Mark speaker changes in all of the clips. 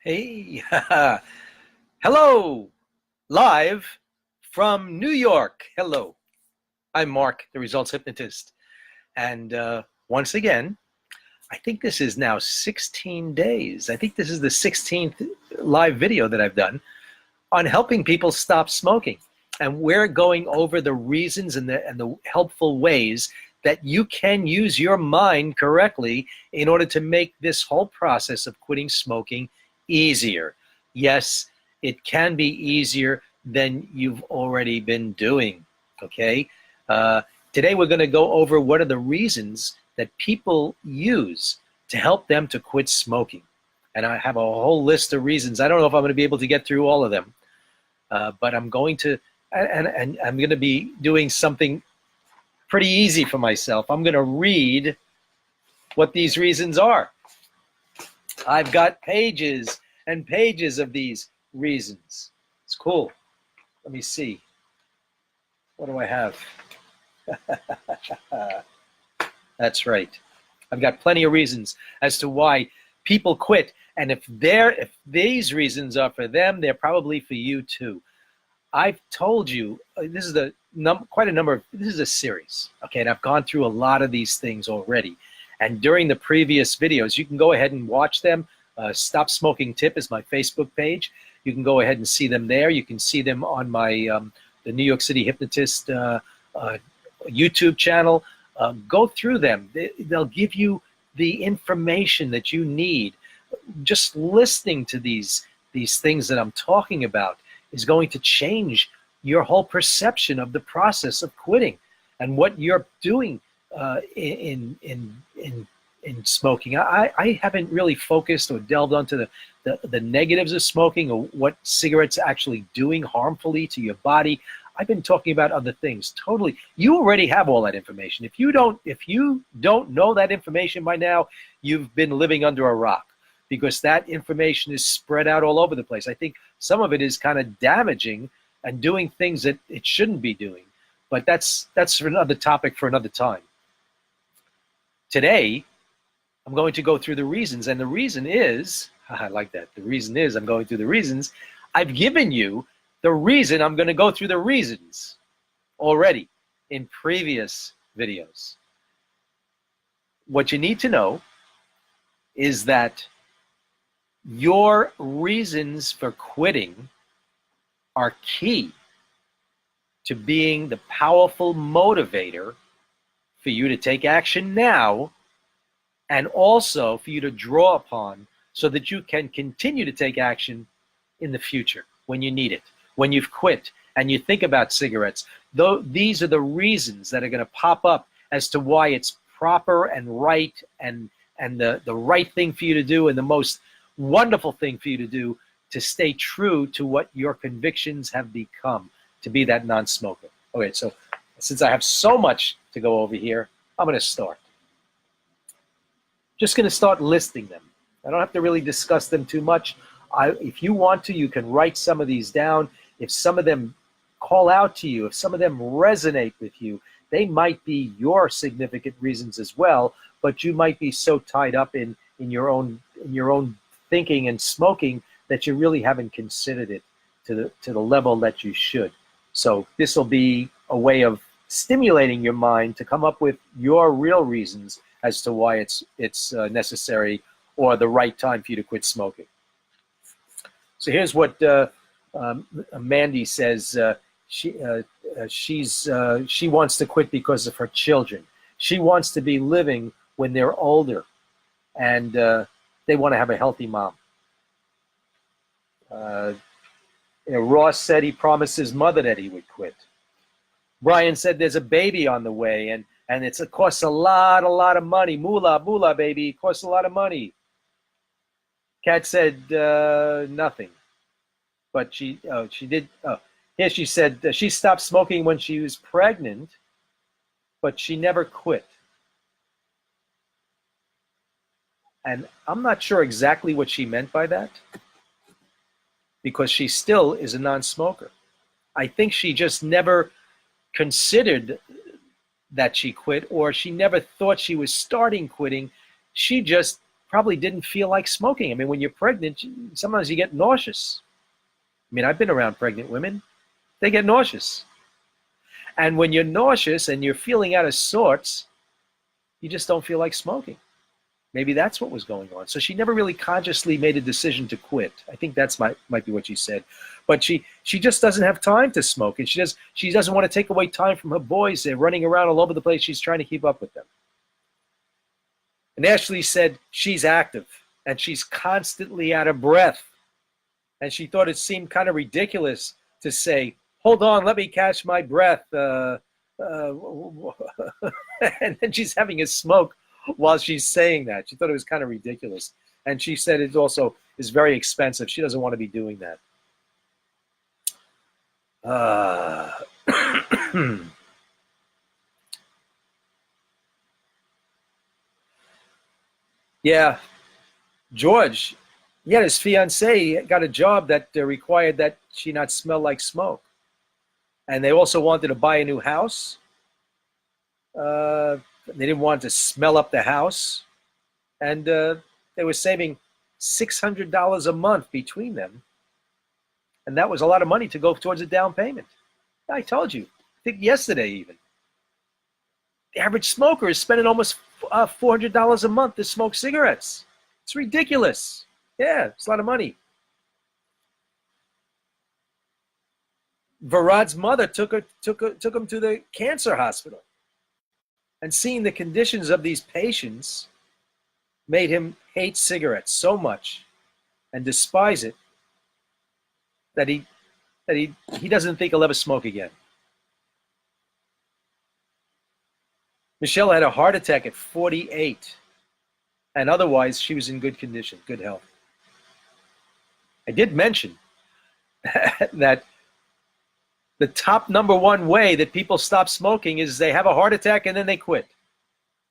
Speaker 1: Hey, hello, live from New York. Hello, I'm Mark, the results hypnotist. And once again, I think this is now 16 days. I think this is the 16th live video that I've done on helping people stop smoking. And we're going over the reasons and the helpful ways that you can use your mind correctly in order to make this whole process of quitting smoking easier. Yes, it can be easier than you've already been doing, okay? Today we're going to go over what are the reasons that people use to help them to quit smoking. And I have a whole list of reasons. I don't know if I'm going to be able to get through all of them, but I'm going to, and I'm going to be doing something pretty easy for myself. I'm going to read what these reasons are. I've got pages and pages of these reasons. It's cool. Let me see. What do I have? That's right. I've got plenty of reasons as to why people quit. And if these reasons are for them, they're probably for you too. I've told you, this is quite a number of, this is a series, okay? And I've gone through a lot of these things already. And during the previous videos, you can go ahead and watch them. Stop Smoking Tip is my Facebook page. You can go ahead and see them there. You can see them on my the New York City Hypnotist YouTube channel. Go through them. They'll give you the information that you need. Just listening to these things that I'm talking about is going to change your whole perception of the process of quitting and what you're doing in smoking. I haven't really focused or delved onto the negatives of smoking or what cigarettes are actually doing harmfully to your body. I've been talking about other things. Totally, you already have all that information. If you don't know that information by now, you've been living under a rock, because that information is spread out all over the place. I think some of it is kind of damaging and doing things that it shouldn't be doing. But that's for another topic for another time. Today, I'm going to go through the reasons, and the reason is, I like that, the reason is I'm going through the reasons. I've given you the reason I'm going to go through the reasons already in previous videos. What you need to know is that your reasons for quitting are key to being the powerful motivator for you to take action now, and also for you to draw upon so that you can continue to take action in the future when you need it, when you've quit and you think about cigarettes. Though these are the reasons that are going to pop up as to why it's proper and right and the right thing for you to do and the most wonderful thing for you to do to stay true to what your convictions have become, to be that non-smoker. Okay, so since I have so much to go over here, I'm going to start. Just going to start listing them. I don't have to really discuss them too much. If you want to, you can write some of these down. If some of them call out to you, if some of them resonate with you, they might be your significant reasons as well, but you might be so tied up in your own thinking and smoking that you really haven't considered it to the level that you should. So this will be a way of stimulating your mind to come up with your real reasons as to why it's necessary or the right time for you to quit smoking. So here's what Mandy says. She wants to quit because of her children. She wants to be living when they're older, and they want to have a healthy mom. Ross said he promised his mother that he would quit. Brian said there's a baby on the way, and it costs a lot of money. Moolah, baby, it costs a lot of money. Kat said nothing, but she did. Here she said she stopped smoking when she was pregnant, but she never quit. And I'm not sure exactly what she meant by that, because she still is a non-smoker. I think she just never considered that she quit, or she never thought she was starting quitting. She just probably didn't feel like smoking. I mean, when you're pregnant, sometimes you get nauseous. I mean, I've been around pregnant women. They get nauseous. And when you're nauseous and you're feeling out of sorts, you just don't feel like smoking. Maybe that's what was going on. So she never really consciously made a decision to quit. I think that's might be what she said. But she just doesn't have time to smoke, and she doesn't want to take away time from her boys. They're running around all over the place. She's trying to keep up with them. And Ashley said she's active and she's constantly out of breath. And she thought it seemed kind of ridiculous to say, "Hold on, let me catch my breath." And then she's having a smoke while she's saying that. She thought it was kind of ridiculous. And she said it also is very expensive. She doesn't want to be doing that. Yeah, George, yeah, his fiance got a job that required that she not smell like smoke. And they also wanted to buy a new house. They didn't want to smell up the house. And they were saving $600 a month between them. And that was a lot of money to go towards a down payment. I told you, I think yesterday even. The average smoker is spending almost $400 a month to smoke cigarettes. It's ridiculous. Yeah, it's a lot of money. Varad's mother took him to the cancer hospital. And seeing the conditions of these patients made him hate cigarettes so much and despise it that he doesn't think he'll ever smoke again. Michelle had a heart attack at 48, and otherwise she was in good condition, good health. I did mention that the top number one way that people stop smoking is they have a heart attack and then they quit.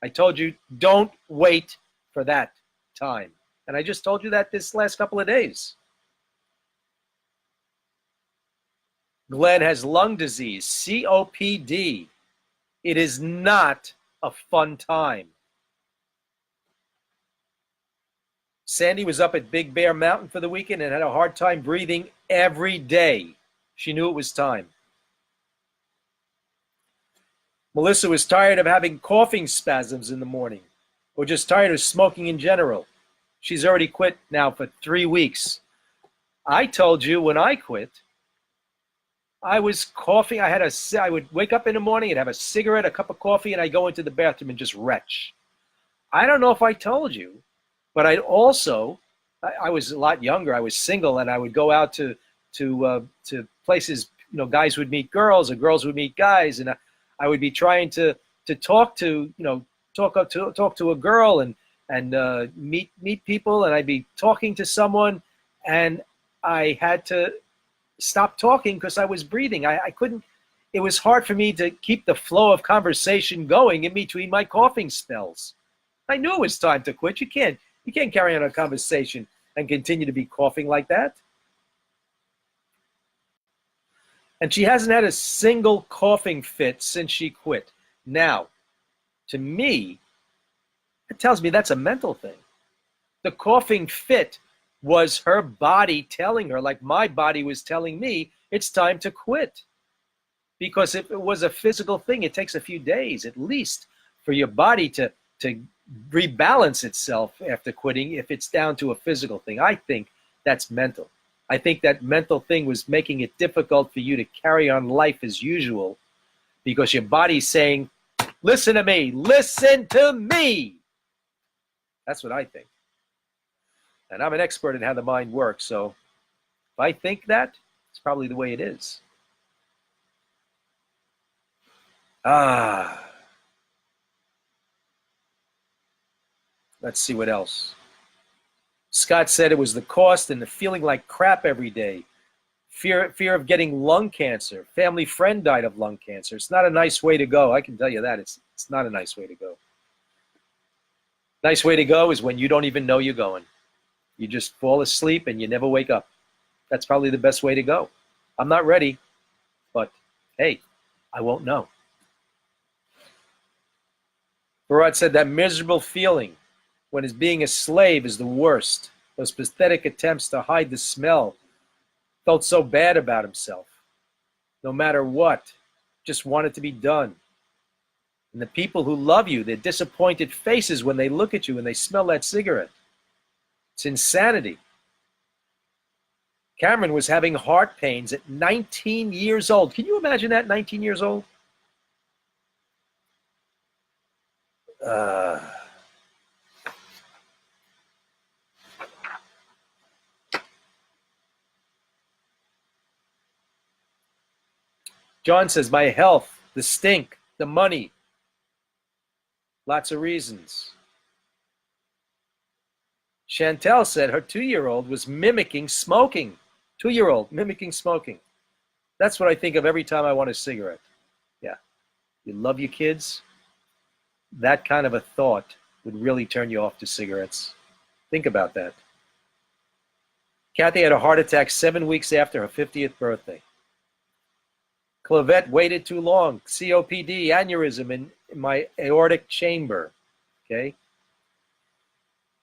Speaker 1: I told you, don't wait for that time. And I just told you that this last couple of days. Glenn has lung disease, COPD. It is not a fun time. Sandy was up at Big Bear Mountain for the weekend and had a hard time breathing every day. She knew it was time. Melissa was tired of having coughing spasms in the morning, or just tired of smoking in general. She's already quit now for 3 weeks. I told you when I quit, I was coughing. I would wake up in the morning and have a cigarette, a cup of coffee, and I'd go into the bathroom and just retch. I don't know if I told you, but I was a lot younger. I was single, and I would go out to places. Guys would meet girls, or girls would meet guys, and I would be trying to talk to a girl and meet people, and I'd be talking to someone, and I had to stop talking because I was breathing. I couldn't. It was hard for me to keep the flow of conversation going in between my coughing spells. I knew it was time to quit. You can't carry on a conversation and continue to be coughing like that. And she hasn't had a single coughing fit since she quit. Now, to me, it tells me that's a mental thing. The coughing fit was her body telling her, like my body was telling me, it's time to quit. Because if it was a physical thing, it takes a few days at least for your body to rebalance itself after quitting if it's down to a physical thing. I think that's mental. I think that mental thing was making it difficult for you to carry on life as usual because your body's saying, listen to me, listen to me. That's what I think. And I'm an expert in how the mind works, so if I think that, it's probably the way it is. Let's see what else. Scott said it was the cost and the feeling like crap every day. Fear of getting lung cancer. Family friend died of lung cancer. It's not a nice way to go. I can tell you that. It's not a nice way to go. Nice way to go is when you don't even know you're going. You just fall asleep and you never wake up. That's probably the best way to go. I'm not ready, but hey, I won't know. Farad said that miserable feeling when his being a slave is the worst. Those pathetic attempts to hide the smell. Felt so bad about himself. No matter what, just wanted to be done. And the people who love you, their disappointed faces when they look at you and they smell that cigarette. It's insanity. Cameron was having heart pains at 19 years old. Can you imagine that, 19 years old? Uh, John says, my health, the stink, the money. Lots of reasons. Chantel said her 2-year-old was mimicking smoking. 2-year-old mimicking smoking. That's what I think of every time I want a cigarette. Yeah. You love your kids? That kind of a thought would really turn you off to cigarettes. Think about that. Kathy had a heart attack 7 weeks after her 50th birthday. Clavette waited too long. COPD, aneurysm in my aortic chamber. Okay.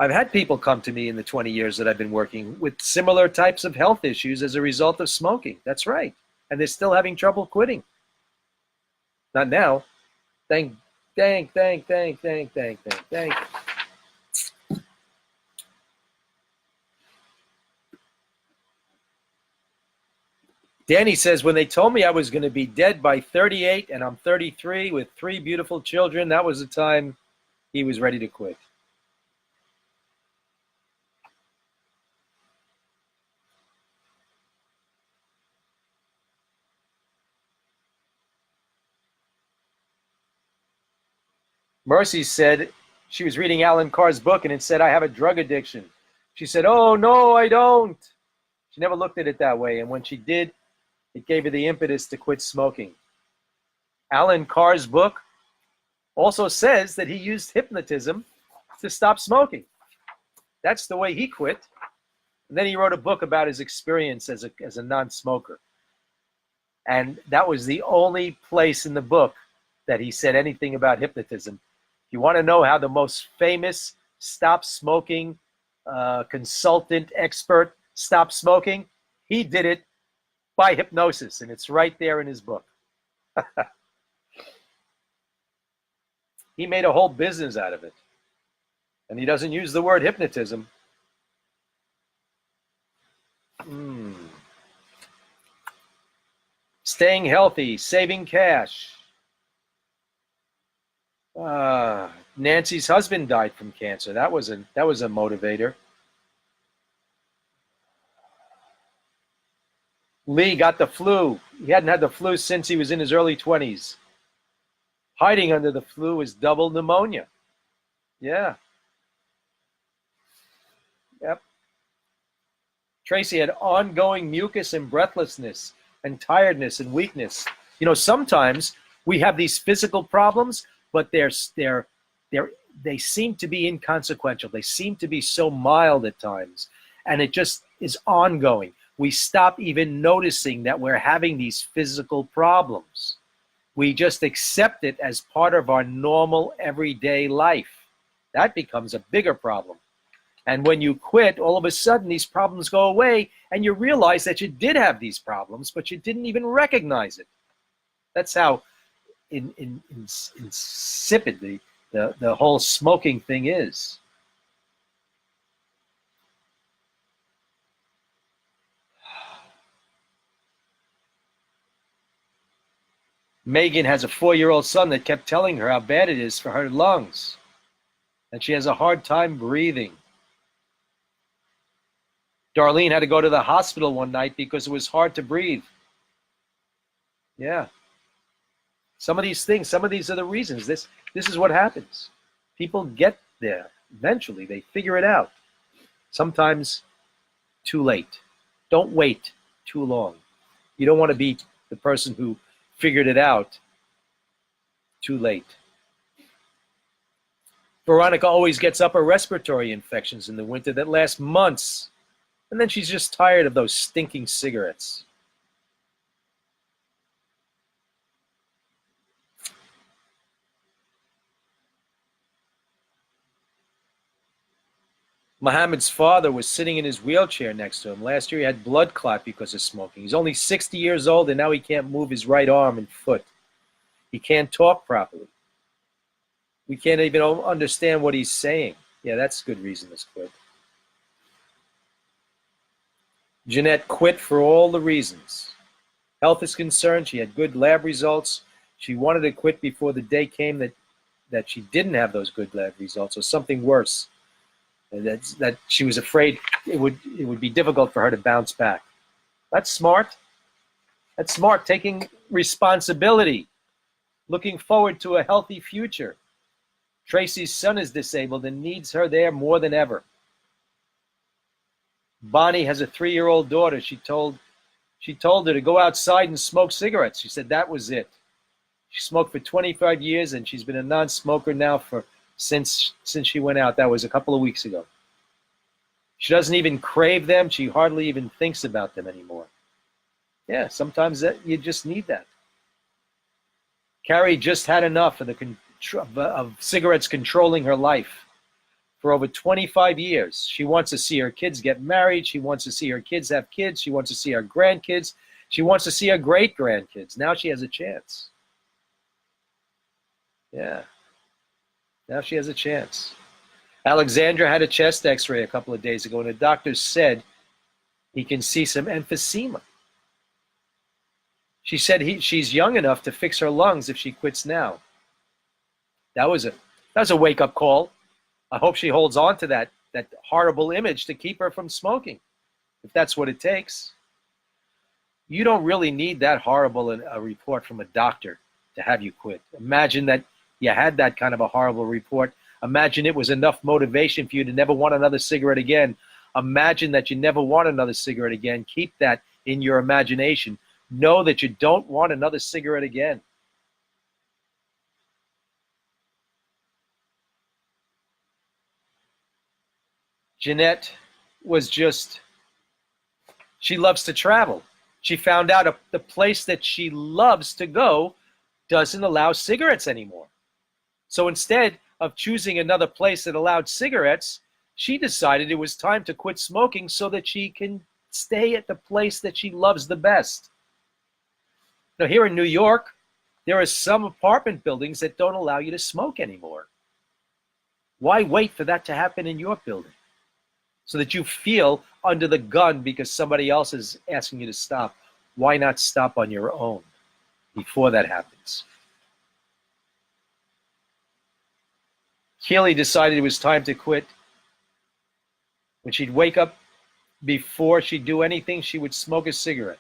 Speaker 1: I've had people come to me in the 20 years that I've been working with similar types of health issues as a result of smoking. That's right. And they're still having trouble quitting. Not now. Thank. Danny says, when they told me I was going to be dead by 38 and I'm 33 with 3 beautiful children, that was the time he was ready to quit. Mercy said she was reading Alan Carr's book and it said, I have a drug addiction. She said, oh, no, I don't. She never looked at it that way. And when she did, it gave her the impetus to quit smoking. Alan Carr's book also says that he used hypnotism to stop smoking. That's the way he quit. And then he wrote a book about his experience as a non-smoker. And that was the only place in the book that he said anything about hypnotism. If you want to know how the most famous stop smoking consultant expert stopped smoking, he did it by hypnosis, and it's right there in his book. He made a whole business out of it. And he doesn't use the word hypnotism. Staying healthy, saving cash. Nancy's husband died from cancer. That was a motivator. Lee got the flu. He hadn't had the flu since he was in his early 20s. Hiding under the flu is double pneumonia. Yeah. Yep. Tracy had ongoing mucus and breathlessness and tiredness and weakness. You know, sometimes we have these physical problems, but they seem to be inconsequential. They seem to be so mild at times, and it just is ongoing. We stop even noticing that we're having these physical problems. We just accept it as part of our normal everyday life. That becomes a bigger problem. And when you quit, all of a sudden these problems go away and you realize that you did have these problems, but you didn't even recognize it. That's how insipid the whole smoking thing is. Megan has a 4-year-old son that kept telling her how bad it is for her lungs. And she has a hard time breathing. Darlene had to go to the hospital one night because it was hard to breathe. Yeah. Some of these things, some of these are the reasons. This is what happens. People get there. Eventually, they figure it out. Sometimes too late. Don't wait too long. You don't want to be the person who figured it out too late. Veronica always gets upper respiratory infections in the winter that last months. And then she's just tired of those stinking cigarettes. Muhammad's father was sitting in his wheelchair next to him. Last year he had blood clot because of smoking. He's only 60 years old and now he can't move his right arm and foot. He can't talk properly. We can't even understand what he's saying. Yeah, that's a good reason to quit. Jeanette quit for all the reasons. Health is concerned. She had good lab results. She wanted to quit before the day came that she didn't have those good lab results or something worse. And that she was afraid it would be difficult for her to bounce back. That's smart. That's smart, taking responsibility, looking forward to a healthy future. Tracy's son is disabled and needs her there more than ever. Bonnie has a 3-year-old daughter. She told her to go outside and smoke cigarettes. She said that was it. She smoked for 25 years and she's been a non-smoker now since she went out. That was a couple of weeks ago. She doesn't even crave them. She hardly even thinks about them anymore. Yeah, sometimes you just need that. Carrie just had enough of cigarettes controlling her life. For over 25 years, she wants to see her kids get married. She wants to see her kids have kids. She wants to see her grandkids. She wants to see her great-grandkids. Now she has a chance. Yeah. Now she has a chance. Alexandra had a chest x-ray a couple of days ago, and the doctor said he can see some emphysema. She said she's young enough to fix her lungs if she quits now. That was a wake-up call. I hope she holds on to that horrible image to keep her from smoking, if that's what it takes. You don't really need that horrible a report from a doctor to have you quit. Imagine that you had that kind of a horrible report. Imagine it was enough motivation for you to never want another cigarette again. Imagine that you never want another cigarette again. Keep that in your imagination. Know that you don't want another cigarette again. Jeanette she loves to travel. She found out the place that she loves to go doesn't allow cigarettes anymore. So instead of choosing another place that allowed cigarettes, she decided it was time to quit smoking so that she can stay at the place that she loves the best. Now, here in New York, there are some apartment buildings that don't allow you to smoke anymore. Why wait for that to happen in your building? So that you feel under the gun because somebody else is asking you to stop. Why not stop on your own before that happens? Keely decided it was time to quit. When she'd wake up, before she'd do anything, she would smoke a cigarette.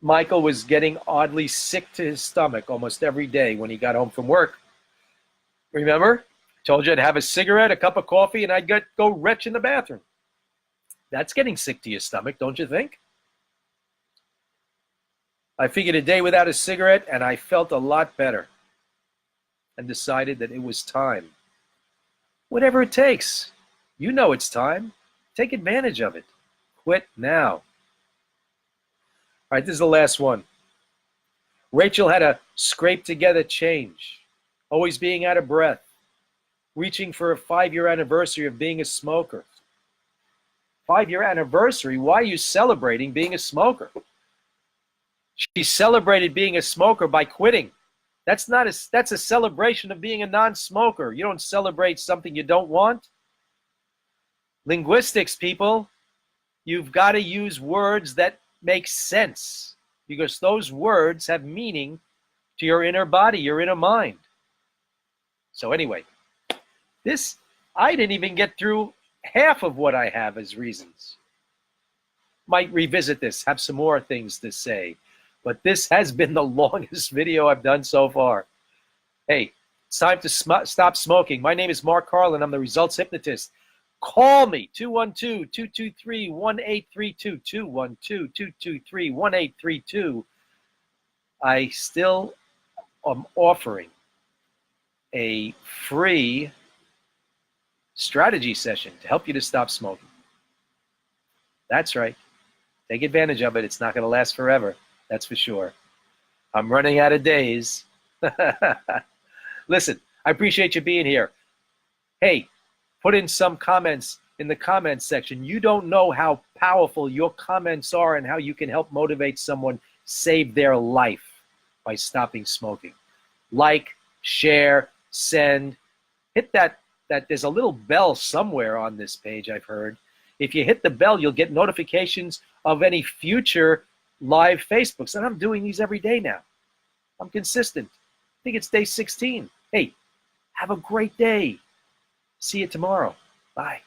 Speaker 1: Michael was getting oddly sick to his stomach almost every day when he got home from work. Remember? I told you I'd have a cigarette, a cup of coffee, and I'd go retch in the bathroom. That's getting sick to your stomach, don't you think? I figured a day without a cigarette, and I felt a lot better and decided that it was time. Whatever it takes. You know it's time. Take advantage of it. Quit now. All right, this is the last one. Rachel had a scrape together change, always being out of breath, reaching for a 5-year anniversary of being a smoker. 5-year anniversary? Why are you celebrating being a smoker? She celebrated being a smoker by quitting. That's a celebration of being a non-smoker. You don't celebrate something you don't want. Linguistics, people, you've got to use words that make sense because those words have meaning to your inner body, your inner mind. So anyway, I didn't even get through half of what I have as reasons. Might revisit this, have some more things to say. But this has been the longest video I've done so far. Hey, it's time to stop smoking. My name is Mark Carlin. I'm the Results Hypnotist. Call me, 212-223-1832, 212-223-1832. I still am offering a free strategy session to help you to stop smoking. That's right. Take advantage of it. It's not going to last forever. That's for sure. I'm running out of days. Listen, I appreciate you being here. Hey, put in some comments in the comments section. You don't know how powerful your comments are and how you can help motivate someone save their life by stopping smoking. Like, share, send. Hit that there's a little bell somewhere on this page, I've heard. If you hit the bell, you'll get notifications of any future live Facebooks. And I'm doing these every day now. I'm consistent. I think it's day 16. Hey, have a great day. See you tomorrow. Bye.